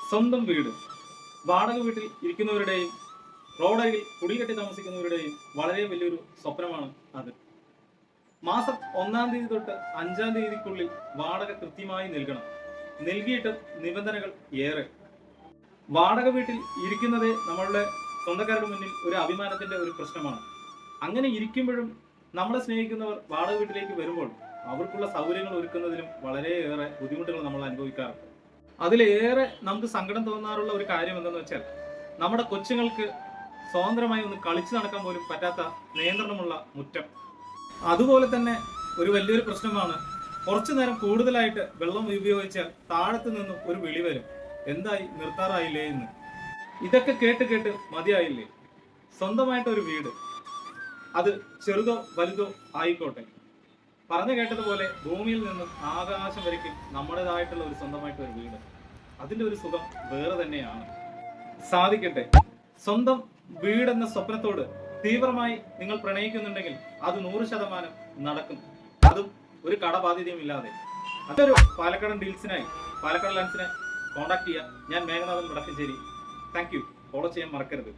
സ്വന്തം വീട് വാടക വീട്ടിൽ ഇരിക്കുന്നവരുടെയും റോഡരികിൽ കുടികെട്ടി താമസിക്കുന്നവരുടെയും വളരെ വലിയൊരു സ്വപ്നമാണ് അത്. മാസം 1-ാം തീയതി തൊട്ട് 5-ാം തീയതിക്കുള്ളിൽ വാടക കൃത്യമായി നൽകണം. നൽകിയിട്ടും നിബന്ധനകൾ ഏറെ. വാടക വീട്ടിൽ ഇരിക്കുന്നതേ നമ്മളുടെ സ്വന്തക്കാരുടെ മുന്നിൽ ഒരു അഭിമാനത്തിന്റെ ഒരു പ്രശ്നമാണ്. അങ്ങനെ ഇരിക്കുമ്പോഴും നമ്മളെ സ്നേഹിക്കുന്നവർ വാടക വീട്ടിലേക്ക് വരുമ്പോൾ അവർക്കുള്ള സൗകര്യങ്ങൾ ഒരുക്കുന്നതിലും വളരെയേറെ ബുദ്ധിമുട്ടുകൾ നമ്മൾ അനുഭവിക്കാറുണ്ട്. അതിലേറെ നമുക്ക് സങ്കടം തോന്നാറുള്ള ഒരു കാര്യം എന്തെന്ന് വെച്ചാൽ, നമ്മുടെ കൊച്ചുങ്ങൾക്ക് സ്വതന്ത്രമായി ഒന്ന് കളിച്ചു നടക്കാൻ പോലും പറ്റാത്ത നിയന്ത്രണമുള്ള മുറ്റം. അതുപോലെ തന്നെ ഒരു വലിയൊരു പ്രശ്നമാണ്, കുറച്ചു നേരം കൂടുതലായിട്ട് വെള്ളം ഉപയോഗിച്ചാൽ താഴത്തു നിന്നും ഒരു വിളി വരും, എന്തായി നിർത്താറായില്ലേ എന്ന്. ഇതൊക്കെ കേട്ട് കേട്ട് മതിയായില്ലേ? സ്വന്തമായിട്ടൊരു വീട്, അത് ചെറുതോ വലുതോ ആയിക്കോട്ടെ, പറഞ്ഞു കേട്ടതുപോലെ ഭൂമിയിൽ നിന്നും ആകാശം വരയ്ക്കും നമ്മുടേതായിട്ടുള്ള ഒരു സ്വന്തമായിട്ടൊരു വീട്. അതിന്റെ ഒരു സുഖം വേറെ തന്നെയാണ്. സാധിക്കട്ടെ. സ്വന്തം വീടെന്ന സ്വപ്നത്തോട് തീവ്രമായി നിങ്ങൾ പ്രണയിക്കുന്നുണ്ടെങ്കിൽ അത് 100% നടക്കും. അതും ഒരു കടബാധ്യതയും ഇല്ലാതെ. അതൊരു പാലക്കാടൻ ഡീൽസിനായി പാലക്കാട് ലാൻഡ്സിനെ കോൺടാക്ട് ചെയ്യാം. ഞാൻ Meghanathan Vadakkanchery. Thank you. Follow ചെയ്യാൻ മറക്കരുത്.